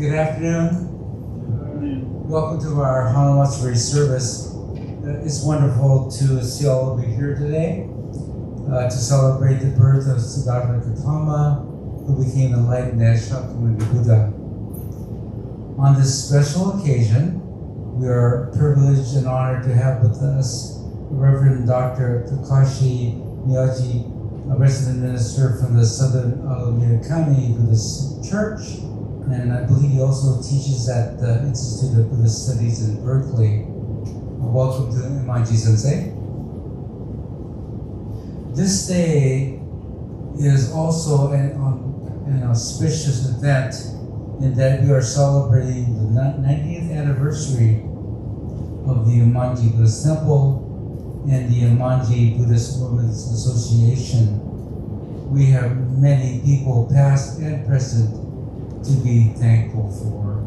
Good afternoon. Welcome to our Hanamatsuri Service. It's wonderful to see all of you here today to celebrate the birth of Siddhartha Gautama, who became enlightened as Shakyamuni Buddha. On this special occasion, we are privileged and honored to have with us Reverend Dr. Takashi Miyaji, a resident minister from the Southern Alameda County Buddhist Church, and I believe he also teaches at the Institute of Buddhist Studies in Berkeley. Welcome to Enmanji Sensei. This day is also an auspicious event in that we are celebrating the 90th anniversary of the Enmanji Buddhist Temple and the Enmanji Buddhist Women's Association. We have many people past and present to be thankful for.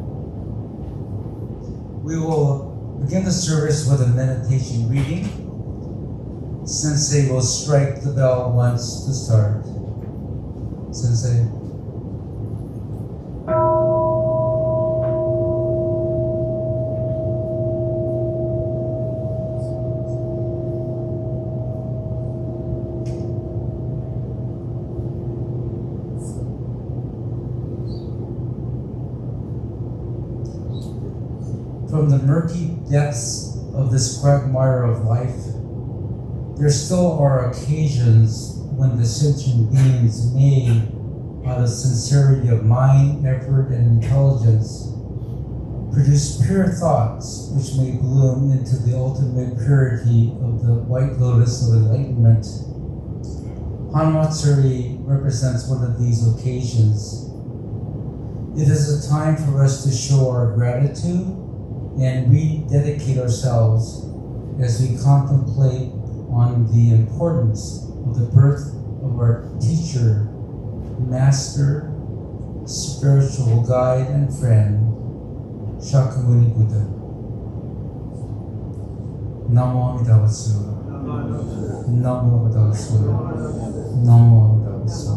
We will begin the service with a meditation reading. Sensei will strike the bell once to start. Sensei. From the murky depths of this quagmire of life, there still are occasions when the sentient beings may, out of sincerity of mind, effort, and intelligence, produce pure thoughts which may bloom into the ultimate purity of the white lotus of enlightenment. Hanamatsuri represents one of these occasions. It is a time for us to show our gratitude and rededicate ourselves as we contemplate on the importance of the birth of our teacher, master, spiritual guide, and friend, Shakyamuni Buddha. Namo Amida Butsu. Namo Amida Butsu. Namo Amida Butsu.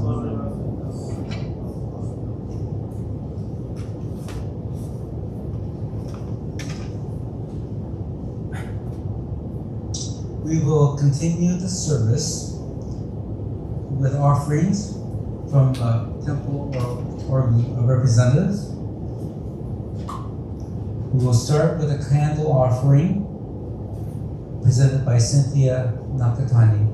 We will continue the service with offerings from temple or representatives. We will start with a candle offering presented by Cynthia Nakatani.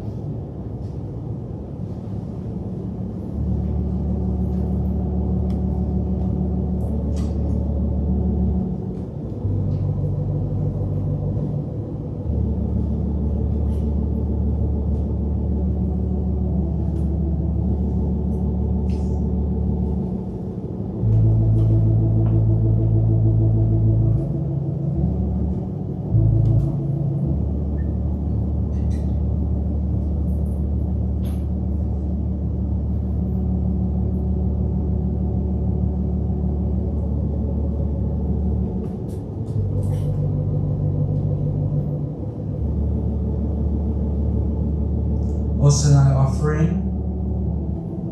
Osanai offering,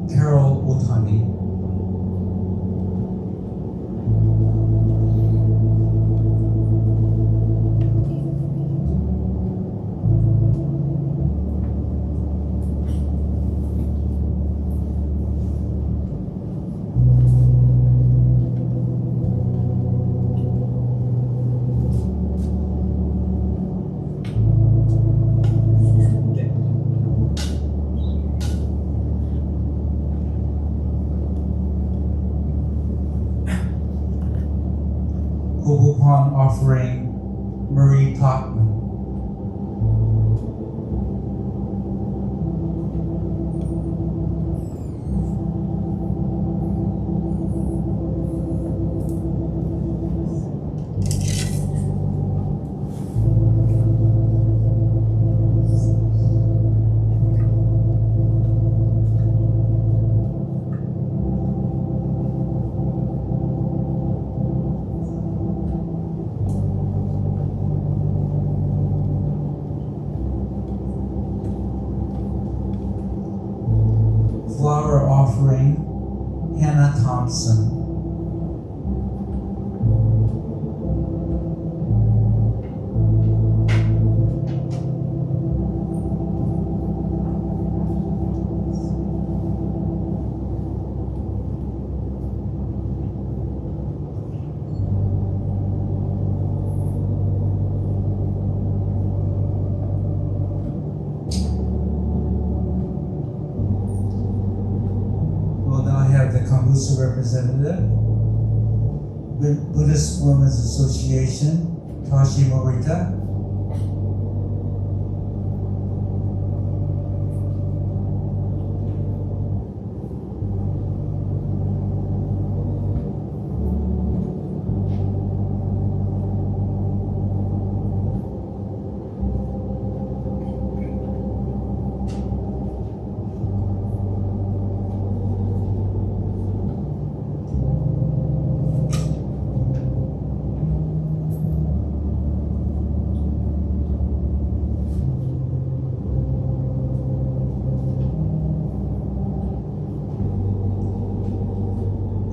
Carol Otani. Upon offering, Marie Topman. Flower offering, Hannah Thompson. The Butsu representative, Buddhist Women's Association, Tashi Morita.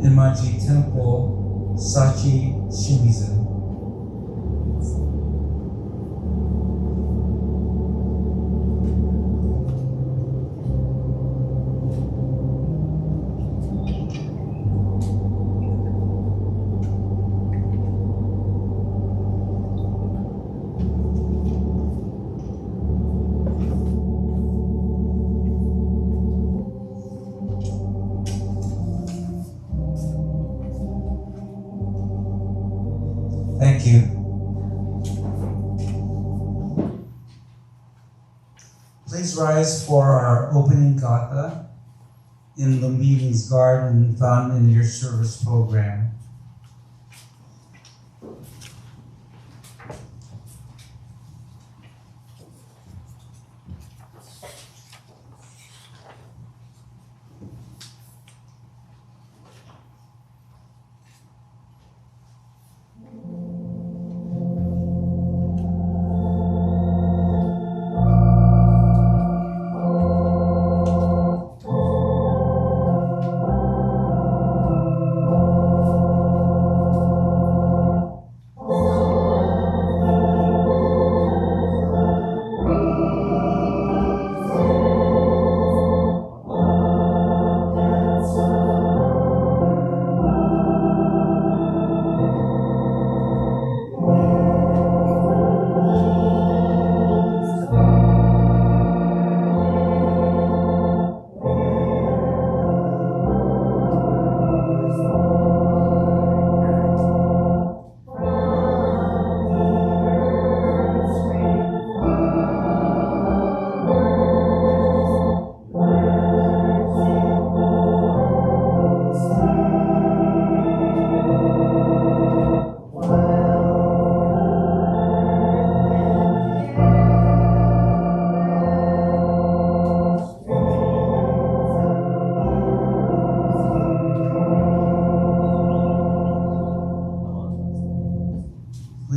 Enmanji Temple, Sachi Shimizu. Thank you. Please rise for our opening gatha in the meeting's garden found in your service program.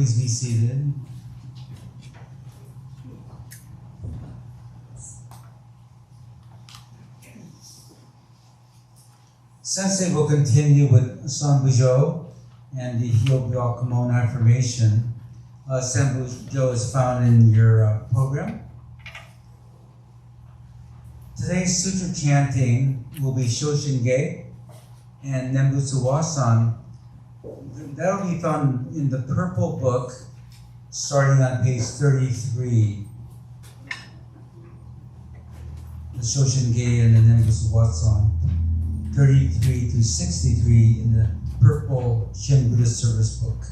Please be seated. Sensei will continue with Sanbujo and the Hyobyo Kimono affirmation. Sanbujo is found in your program. Today's sutra chanting will be Shoshinge and Nembutsu Wasan. That'll be found in the purple book, starting on page 33. The Shoshinge and the Nembutsu Wasan, 33 to 63 in the purple Shin Buddhist Service book.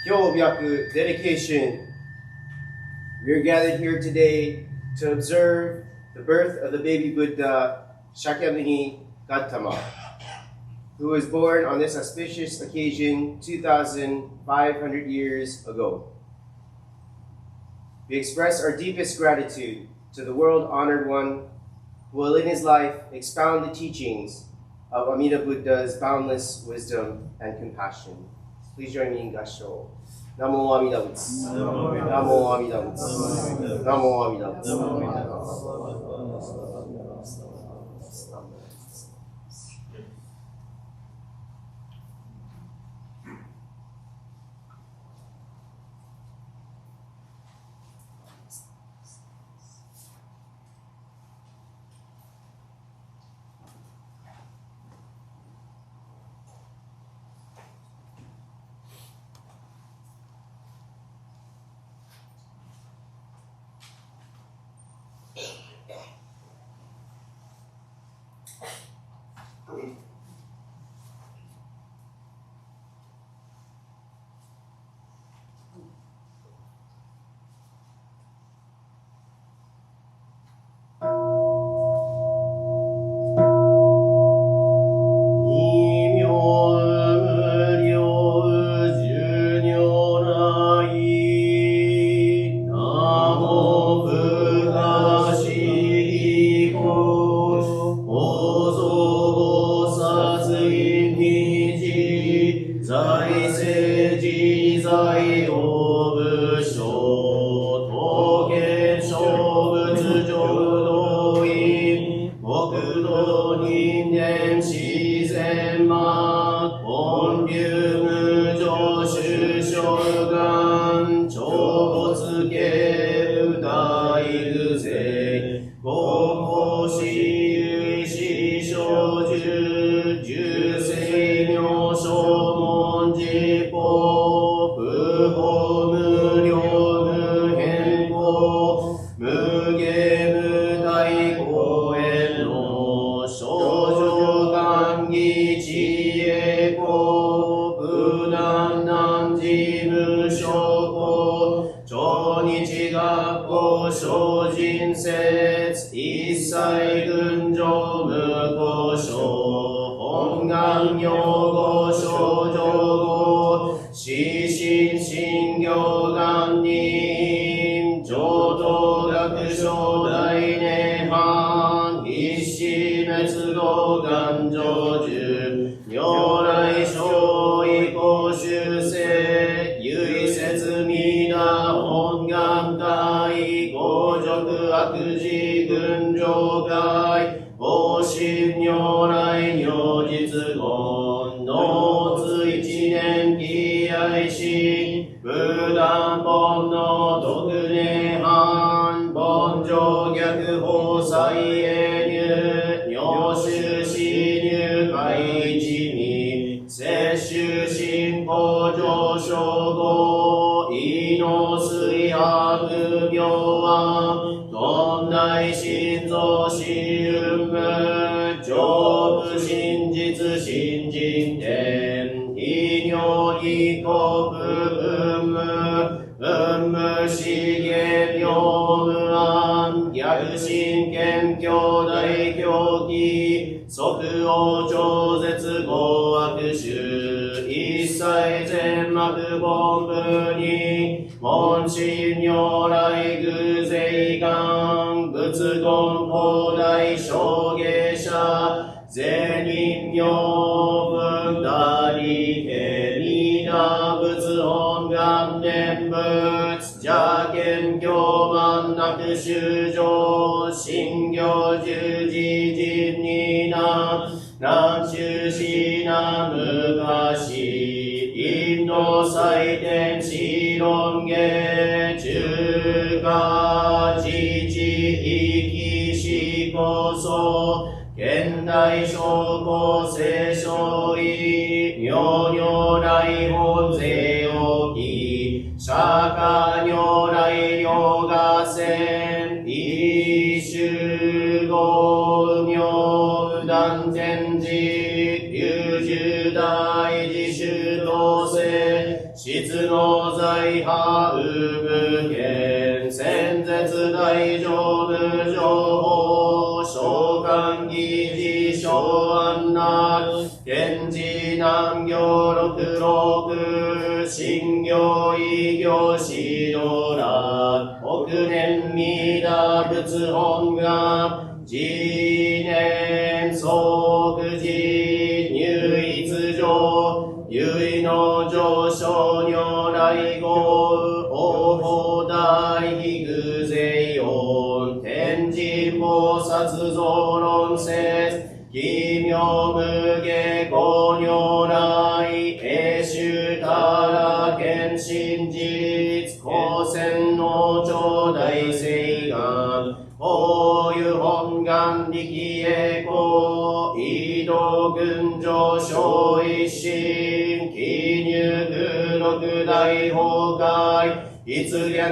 Hyobyaku dedication. We are gathered here today to observe the birth of the baby Buddha Shakyamuni Gautama, who was born on this auspicious occasion 2,500 years ago. We express our deepest gratitude to the world-honored one who will in his life expound the teachings of Amida Buddha's boundless wisdom and compassion. Please join me in Gasho. Namo Amida Butsu. Namo Amida Butsu. Namo Amida Butsu.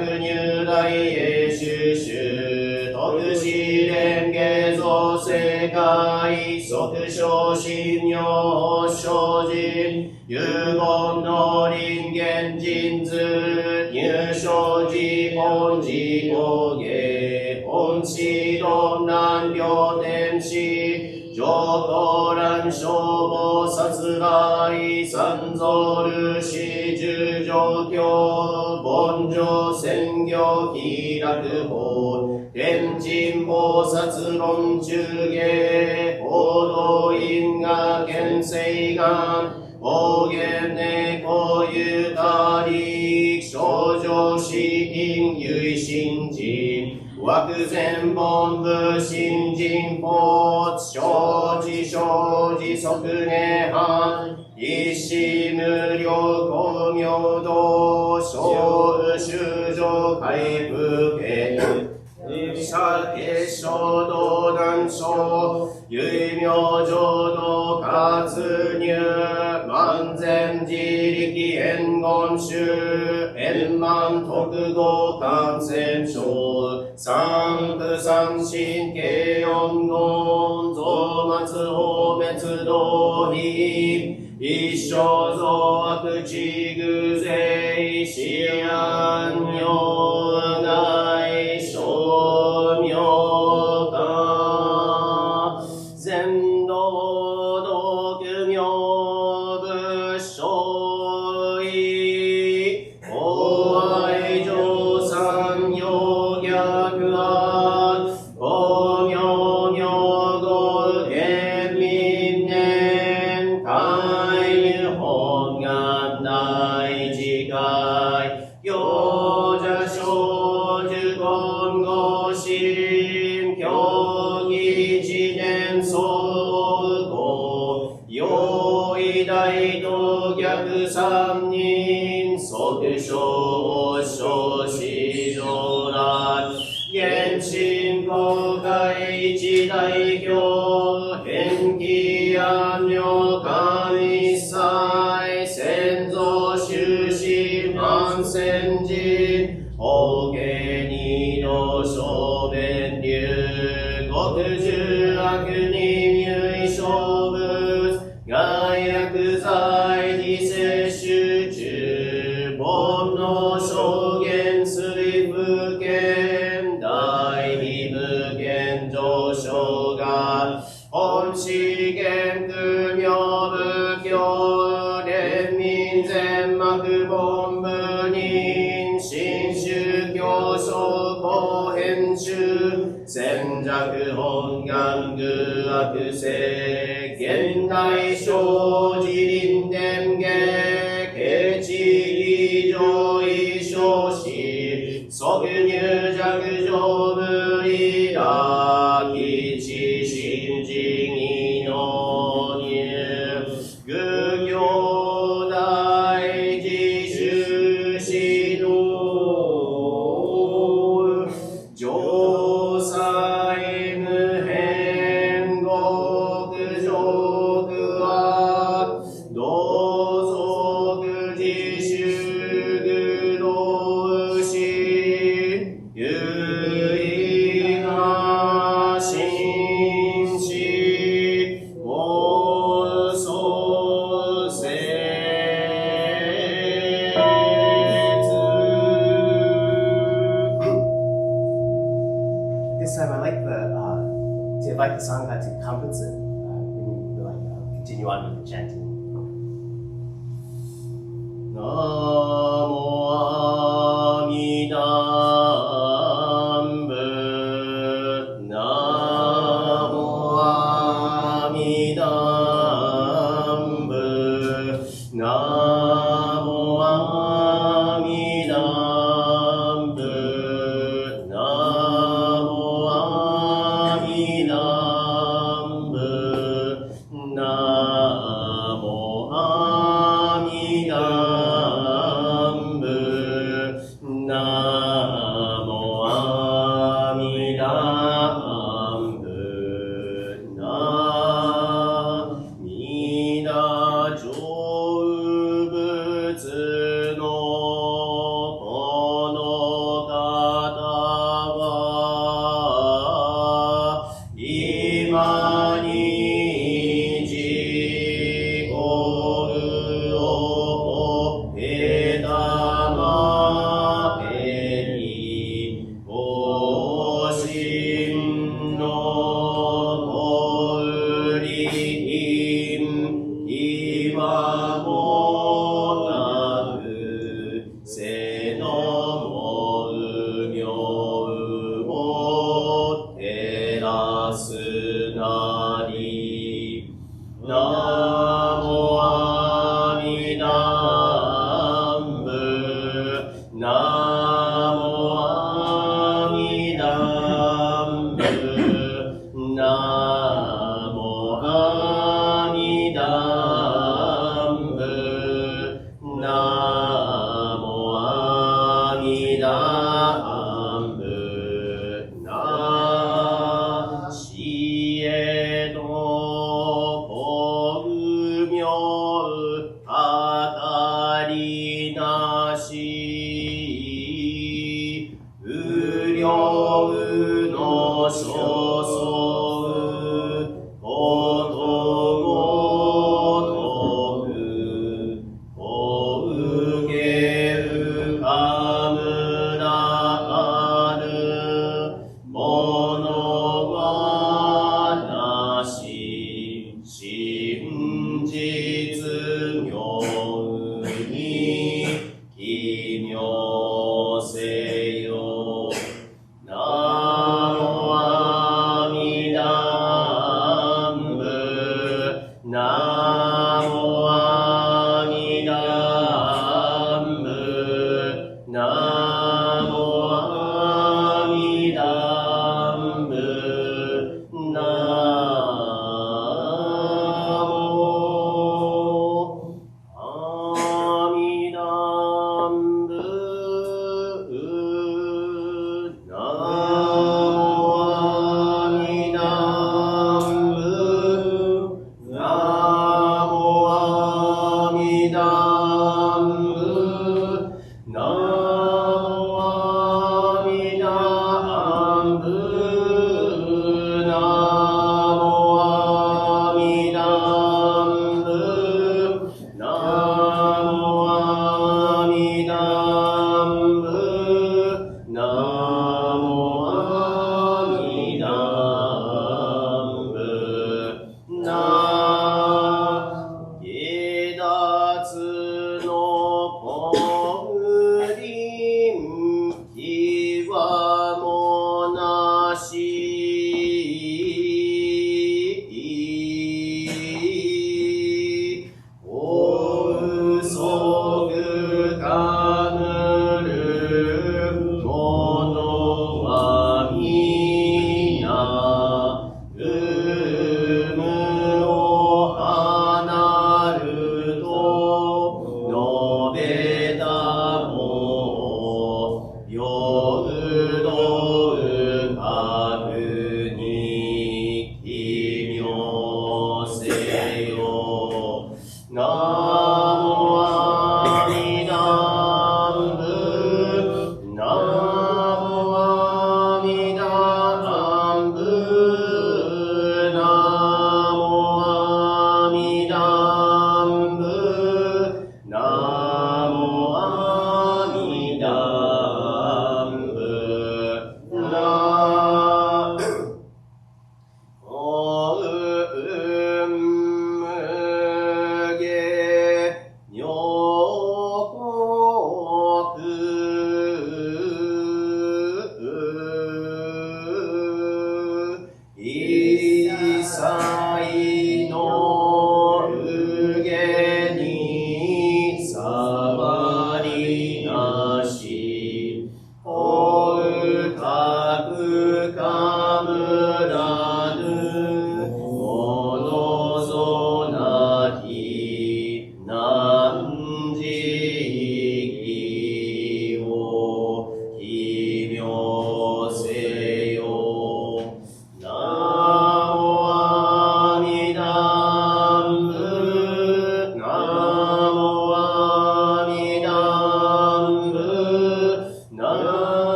律逆入大英主主特即生信用生人有言の人間人図入生寺本寺法芸本師論難病天使上等乱消防殺害三蔵ルシ十条教凡上宣教気楽法天神菩薩論中下報道因果見性願方言猫ゆたり少女死因唯心人枠前本部新人法生じ生じ即涅槃一子無量光明道小宇修上回復へ者結晶道断症唯名浄土活入万全自力円言宗円満特合感染症三不三神慶四言増末法滅道非一生増悪地偶税思案如外称名化全道独名仏所依法愛上三要逆悪法名名語天民年海入本願大自戒行者小樹言語心教義自念相互用意大道逆三人即小小市場来現進公開一大教返帰安良神祭先祖終始万先人法華二度小弁流極十悪人唯小物外薬剤非摂取中煩悩証言水不見大非無見上昇が本資源不明仏教連民全幕本部人新宗教書公編集戦弱本願具悪性現代生自臨伝下ケチ異常異常死即入弱上部以来基地新人異能入愚行大自主指導上際無変極上は同族自主愚道し有意が心死妄想説This time I like to invite the Sangha to compensate when we continue on with the chanting. Namo Amida Namo Amida Namo Amida Namo Amida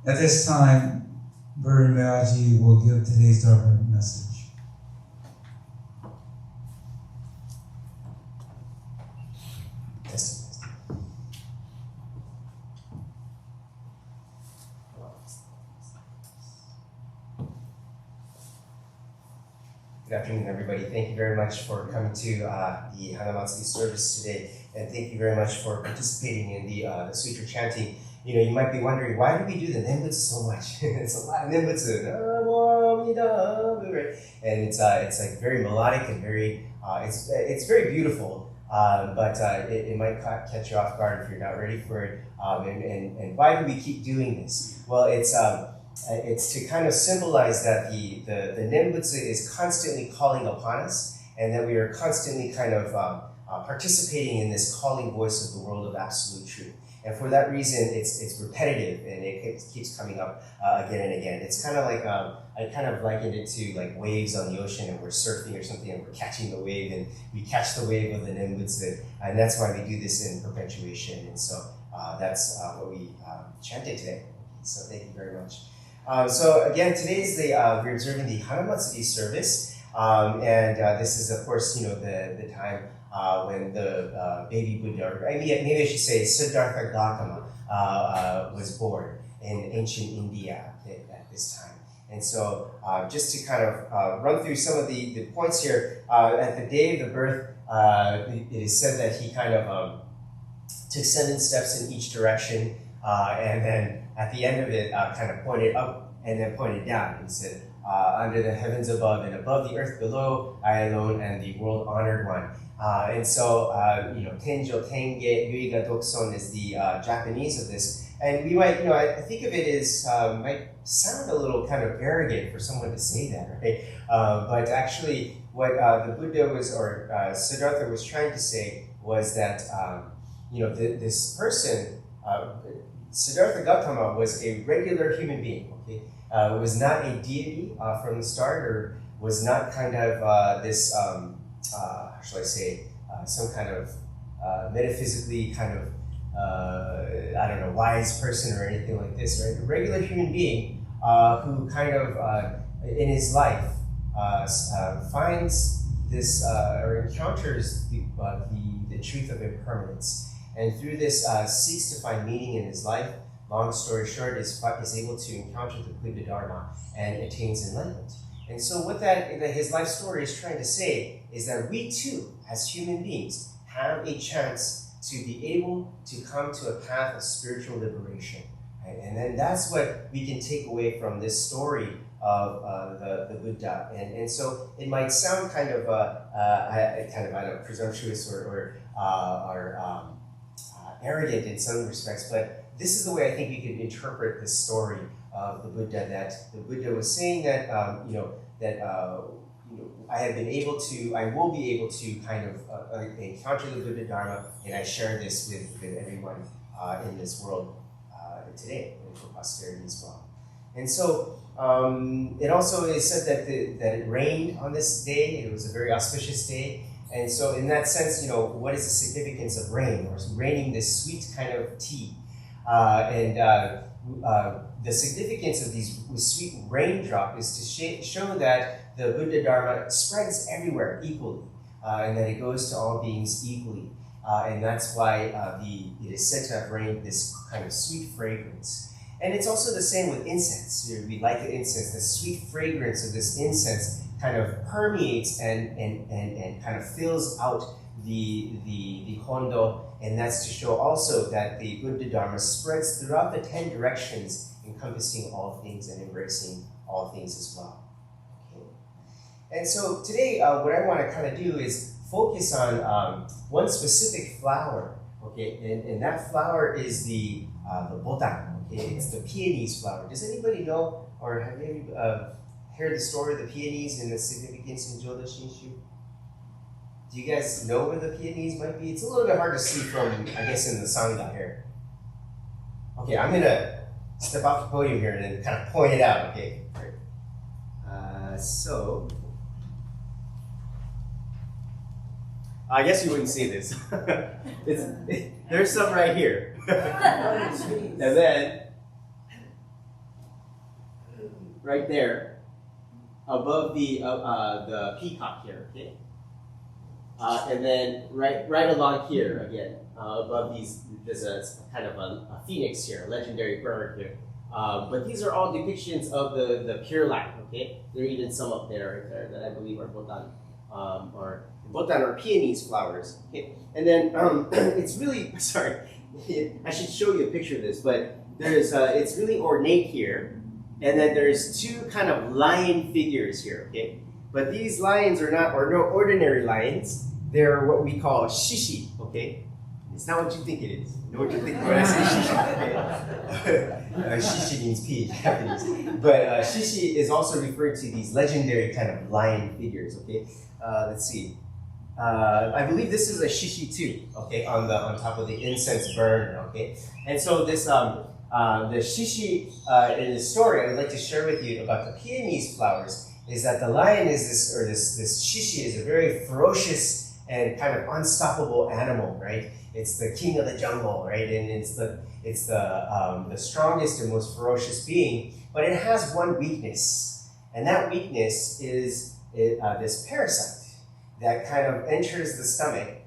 At this time, Enmanji will give today's Dharma message. Good afternoon, everybody. Thank you very much for coming to the Hanamatsuri Service today, and thank you very much for participating in the sutra chanting. You know, you might be wondering, why do we do the Nembutsu so much? It's a lot of Nembutsu, Namo, Amida, right? And it's like very melodic and very, it's very beautiful, but it might catch you off guard if you're not ready for it. And why do we keep doing this? Well, it's to kind of symbolize that the Nembutsu is constantly calling upon us, and that we are constantly kind of participating in this calling voice of the world of absolute truth. And for that reason, it's repetitive, and it keeps coming up again and again. It's kind of like, I kind of likened it to like waves on the ocean, and we're surfing or something, and we're catching the wave, and we catch the wave of the Nembutsu, and that's why we do this in perpetuation. And so that's what we chanted today. So thank you very much. So again, today is we're observing the Hanamatsuri Service, and this is, of course, you know, the time when the baby Buddha, or maybe I should say Siddhartha Gautama, was born in ancient India at this time. And so just to kind of run through some of the points here, at the day of the birth, it is said that he kind of took 7 steps in each direction, and then at the end of it, kind of pointed up and then pointed down. He said, under the heavens above and above the earth below, I alone am the world honored one. And so, you know, Tenjo, Tenge, Yuiga, Dokson is the Japanese of this. And we might, you know, I think of it as, might sound a little kind of arrogant for someone to say that, right? But actually, what the Buddha was, or Siddhartha was trying to say was that, you know, this person, Siddhartha Gautama was a regular human being, okay? Was not a deity from the start, or was not kind of this, how shall I say, some kind of metaphysically kind of, I don't know, wise person or anything like this, right? A regular human being who kind of, in his life, finds this, or encounters the truth of impermanence. And through this, seeks to find meaning in his life. Long story short, is able to encounter the Buddha Dharma and attains enlightenment. And so what his life story is trying to say is that we too, as human beings, have a chance to be able to come to a path of spiritual liberation. Right? And then that's what we can take away from this story of the Buddha. And so it might sound kind of, I don't know, presumptuous or arrogant in some respects, but this is the way I think we could interpret this story of the Buddha, that the Buddha was saying that, you know, I will be able to kind of encounter the Buddha Dharma, and I share this with everyone in this world today, and for posterity as well. And so it also is said that it rained on this day. It was a very auspicious day. And so in that sense, you know, what is the significance of rain, or raining this sweet kind of tea? And the significance of these sweet raindrop is to show that the Buddha Dharma spreads everywhere equally, and that it goes to all beings equally. And that's why it is said to have rained this kind of sweet fragrance. And it's also the same with incense. We light the incense, the sweet fragrance of this incense kind of permeates and kind of fills out the hondo, and that's to show also that the Buddha Dharma spreads throughout the 10 directions, encompassing all things and embracing all things as well. Okay. And so today, what I want to kind of do is focus on one specific flower, okay, and that flower is the botan, okay, it's the peonies flower. Does anybody know, or have you heard the story of the peonies and the significance in Jodo Shinshu? Do you guys know where the peonies might be? It's a little bit hard to see from, I guess, in the Sangha here. Okay, I'm going to step off the podium here and then kind of point it out, okay? So, I guess you wouldn't see this. There's some right here. And then, right there, above the peacock here, okay? And then right along here again, above these, there's a kind of a phoenix here, a legendary bird here. But these are all depictions of the Pure Light, okay? There are even some up there, right there, that I believe are botan, or peonies flowers. Okay? And then it's really, sorry, I should show you a picture of this, but there's it's really ornate here. And then there's two kind of lion figures here, okay? But these lions are no ordinary lions. They're what we call shishi, okay? It's not what you think it is. You know what you think when I say shishi, okay? Shishi means pea in Japanese. But shishi is also referring to these legendary kind of lion figures, okay? Let's see. I believe this is a shishi too, okay? On top of the incense burn, okay? And so this the shishi in the story I would like to share with you about the peonies flowers is that the lion is this shishi is a very ferocious and kind of unstoppable animal, right? It's the king of the jungle, right? And it's the strongest and most ferocious being, but it has one weakness, and that weakness is this parasite that kind of enters the stomach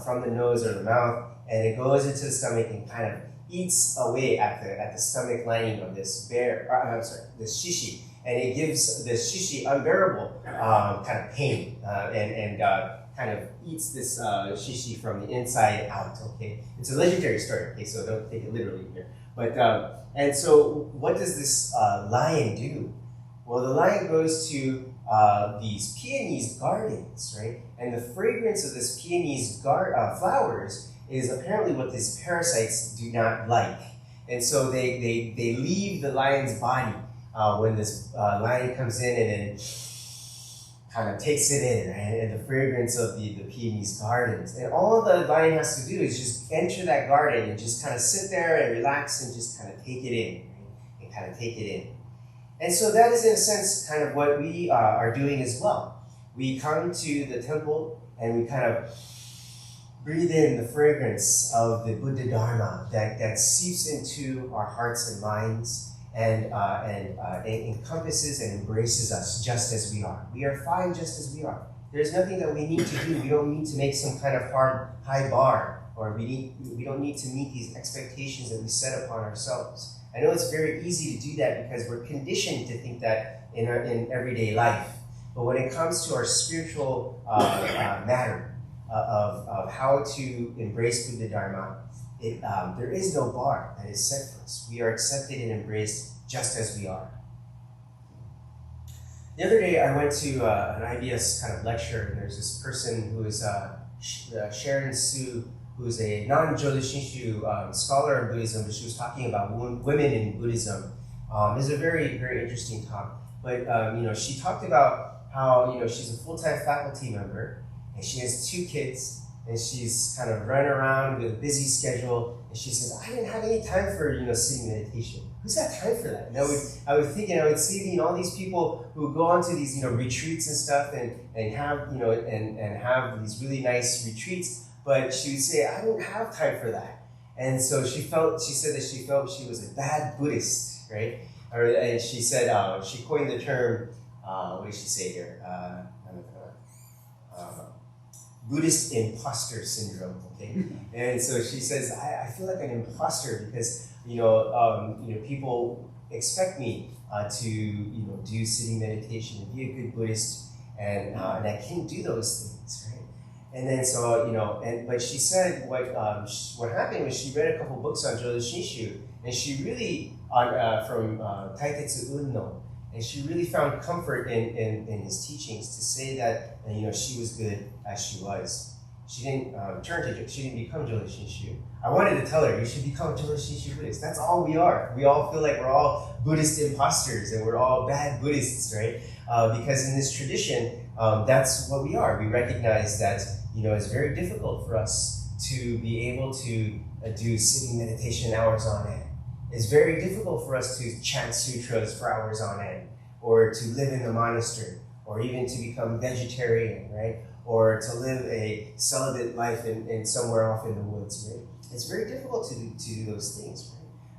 from the nose or the mouth, and it goes into the stomach and kind of eats away at the stomach lining of this this shishi. And it gives the shishi unbearable kind of pain and kind of eats this shishi from the inside out, okay? It's a legendary story, okay, so don't take it literally here. But, and so what does this lion do? Well, the lion goes to these peonies gardens, right? And the fragrance of this peonies flowers is apparently what these parasites do not like. And so they leave the lion's body when this lion comes in and then kind of takes it in, right? And the fragrance of the peonies gardens. And all the lion has to do is just enter that garden and just kind of sit there and relax and just kind of take it in, right? And kind of take it in. And so that is in a sense kind of what we are doing as well. We come to the temple and we kind of breathe in the fragrance of the Buddha Dharma that seeps into our hearts and minds and encompasses and embraces us just as we are. We are fine just as we are. There's nothing that we need to do. We don't need to make some kind of high bar, or we don't need to meet these expectations that we set upon ourselves. I know it's very easy to do that because we're conditioned to think that in everyday life. But when it comes to our spiritual matter of how to embrace Buddha Dharma, there is no bar that is set for us. We are accepted and embraced just as we are. The other day I went to an IBS kind of lecture, and there's this person who is Sharon Su, who's a non-Jodo Shinshu scholar in Buddhism, but she was talking about women in Buddhism. It was a very, very interesting talk. But she talked about how she's a full-time faculty member, and she has 2 kids, and she's kind of running around with a busy schedule. And she says, "I didn't have any time for sitting meditation. Who's got time for that?" And I would think, I would see all these people who go onto these retreats and stuff, and have and have these really nice retreats. But she would say, "I don't have time for that." And so she said that she felt she was a bad Buddhist, right? And she said, she coined the term, what did she say here? Buddhist imposter syndrome, okay? And so she says, I feel like an imposter because, people expect me to, do sitting meditation and be a good Buddhist, and I can't do those things, right? And then but she said what happened was she read a couple books on Jodo Shinshu, and she really from Taitetsu Unno, and she really found comfort in his teachings to say that she was good as she was. She didn't she didn't become Jodo Shinshu. I wanted to tell her, you should become Jodo Shinshu Buddhist. That's all we are. We all feel like we're all Buddhist imposters and we're all bad Buddhists, right? Because in this tradition, that's what we are. We recognize that it's very difficult for us to be able to do sitting meditation hours on end. It's very difficult for us to chant sutras for hours on end, or to live in the monastery, or even to become vegetarian, right? Or to live a celibate life in somewhere off in the woods, right? It's very difficult to do those things,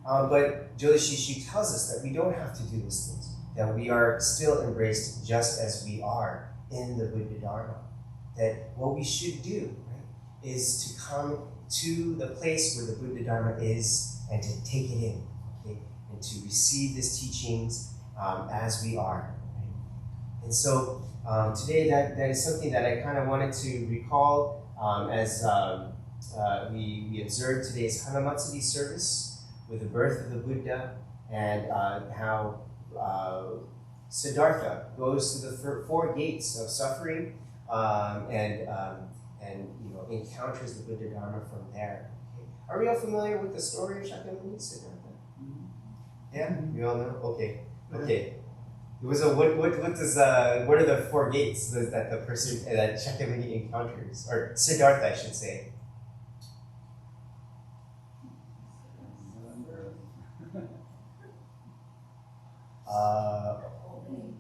right? But Jodo Shinshu tells us that we don't have to do those things, that we are still embraced just as we are in the Buddha Dharma. That what we should do, right, is to come to the place where the Buddha Dharma is and to take it in, okay? And to receive these teachings as we are, right? And so today that is something that I kind of wanted to recall as we observe today's Hanamatsuri service with the birth of the Buddha, and how Siddhartha goes to the four gates of suffering and encounters the Buddha Dharma from there. Okay. Are we all familiar with the story of Shakyamuni Siddhartha? Yeah, we all know. Okay. It was what are the four gates that the person that Shakyamuni encounters, or Siddhartha, I should say?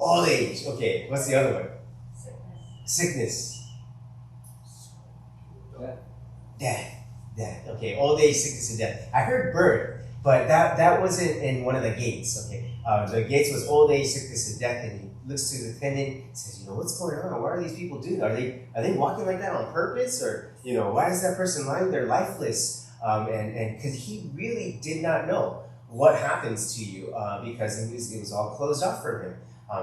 Old age. Okay. What's the other one? Sickness. Death. Okay. Old age, sickness, and death. I heard birth, but that wasn't in one of the gates. Okay. The gates was old age, sickness, and death, and he looks to the attendant and says, what's going on? What are these people doing? Are they walking like that on purpose, or why is that person lying there lifeless? And because he really did not know what happens to you, because it was all closed off for him.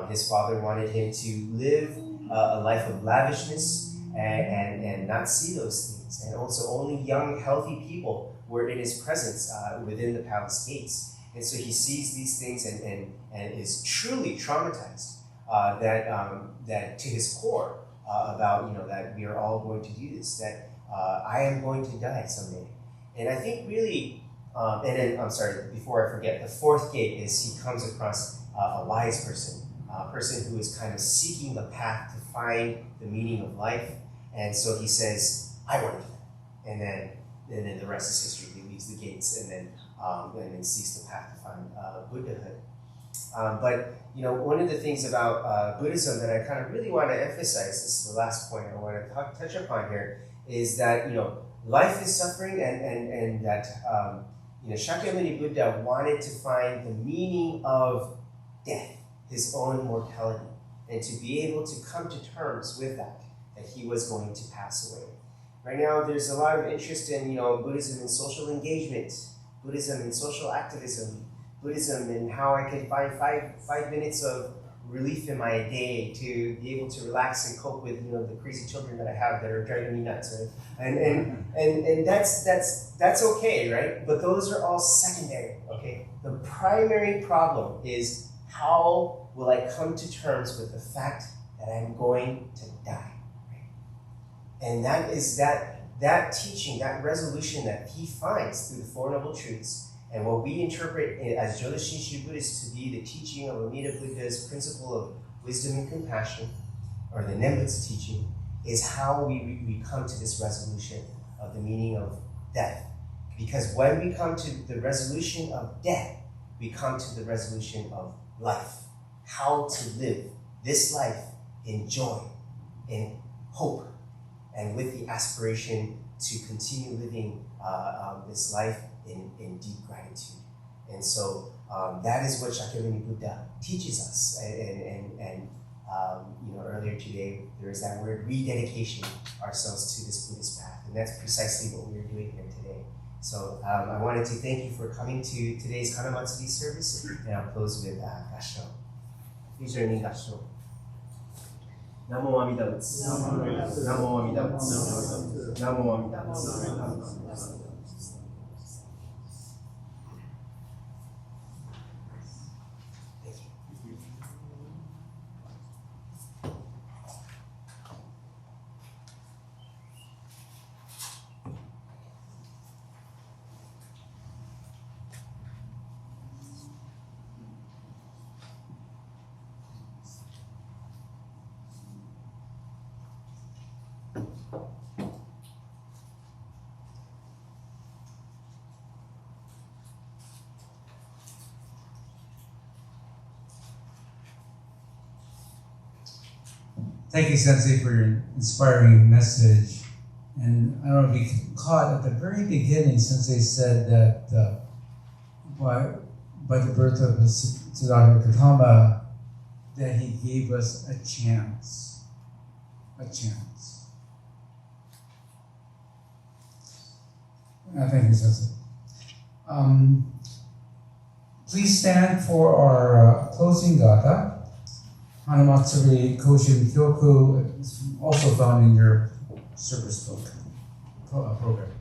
His father wanted him to live a life of lavishness and not see those things. And also only young, healthy people were in his presence within the palace gates. And so he sees these things and is truly traumatized that to his core about that we are all going to do this, that I am going to die someday. And I think really, and then I'm sorry, before I forget, the fourth gate is he comes across a wise person, a person who is kind of seeking the path to find the meaning of life. And so he says, I want to do that. And then the rest is history. He leaves the gates and then seeks the path to find Buddhahood. But one of the things about Buddhism that I kind of really want to emphasize, this is the last point I want to touch upon here, is that life is suffering, and that Shakyamuni Buddha wanted to find the meaning of death, his own mortality, and to be able to come to terms with that he was going to pass away. Right now, there's a lot of interest in Buddhism and social engagement, Buddhism and social activism, Buddhism and how I can find five minutes of relief in my day to be able to relax and cope with the crazy children that I have that are driving me nuts, right? And that's okay, right? But those are all secondary, okay? The primary problem is, how will I come to terms with the fact that I'm going to die? Right? And that is that teaching, that resolution that he finds through the Four Noble Truths, and what we interpret as Jodo Shinshu Buddhists to be the teaching of Amida Buddha's principle of wisdom and compassion, or the Nembutsu teaching, is how we come to this resolution of the meaning of death. Because when we come to the resolution of death, we come to the resolution of life. How to live this life in joy, in hope, and with the aspiration to continue living this life in deep gratitude. And so that is what Shakyamuni Buddha teaches us. And earlier today, there is that word rededication ourselves to this Buddhist path. And that's precisely what we're doing here today. So I wanted to thank you for coming to today's Hanamatsuri service, and I'll close with Gasho. Please join me in Gasho. Namo Amida Butsu. Namo Amida Butsu. Namo Amida Butsu. Thank you, Sensei, for your inspiring message. And I don't know if you caught at the very beginning, Sensei said that by the birth of Siddhartha Gautama, that he gave us a chance. A chance. Thank you, Sensei. Please stand for our closing gatha. Hanamatsuri Koshin Kyoku is also found in your service book program.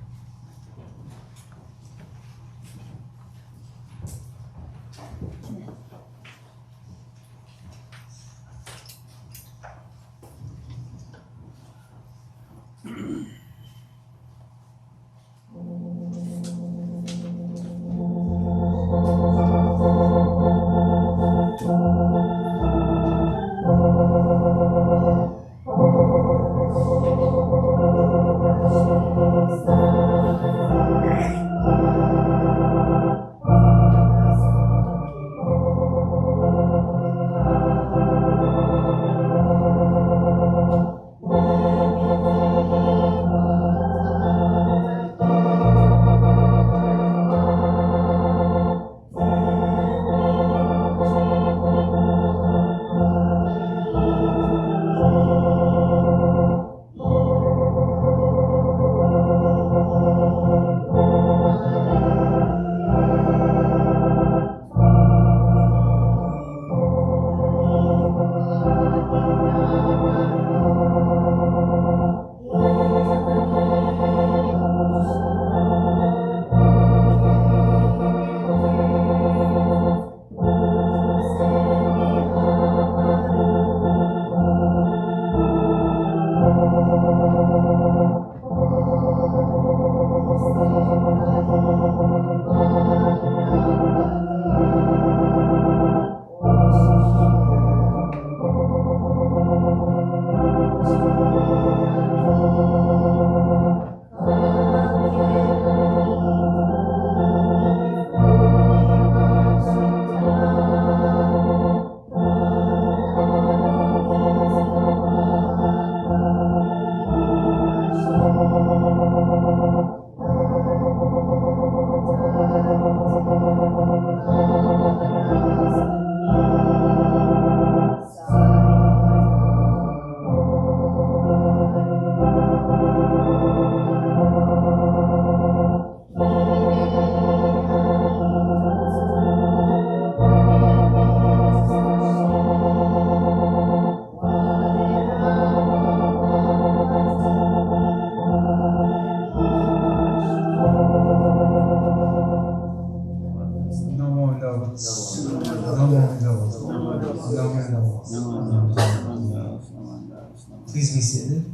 Please be seated.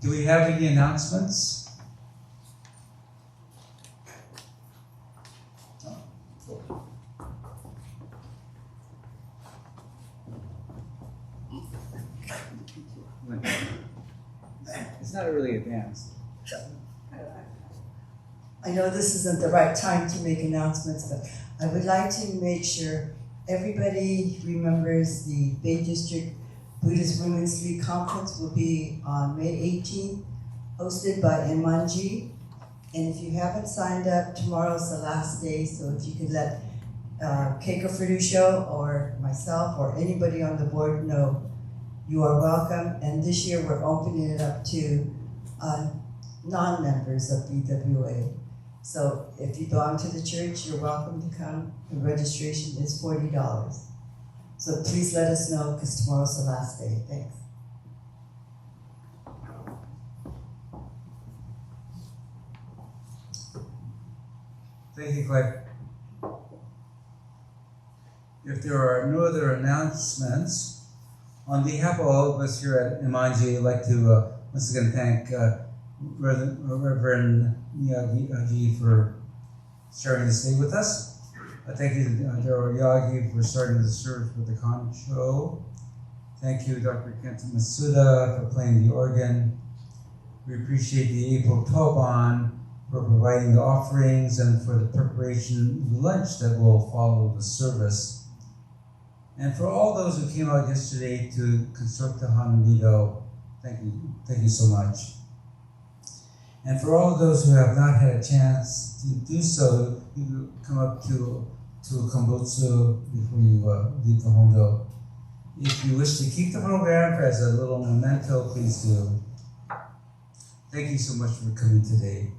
Do we have any announcements? It's not really advanced. I know this isn't the right time to make announcements, but I would like to make sure everybody remembers the Bay District Buddhist Women's League Conference will be on May 18th, hosted by Enmanji. And if you haven't signed up, tomorrow's the last day, so if you could let Keiko Furusho or myself or anybody on the board know, you are welcome. And this year we're opening it up to non-members of BWA. So if you belong to the church, you're welcome to come. The registration is $40. So please let us know, because tomorrow's the last day. Thanks. Thank you, Clay. If there are no other announcements, on behalf of all of us here at Enmanji, I'd like to once again thank Reverend Miyagi for sharing this day with us. Thank you to Dr. Yagi for starting the service with the concho. Thank you, Dr. Kenta Masuda, for playing the organ. We appreciate the April Toban for providing the offerings and for the preparation of the lunch that will follow the service. And for all those who came out yesterday to construct the Hanamido, thank you so much. And for all those who have not had a chance to do so, you come up to Butsu before you leave the Hondo. If you wish to keep the program as a little memento, please do. Thank you so much for coming today.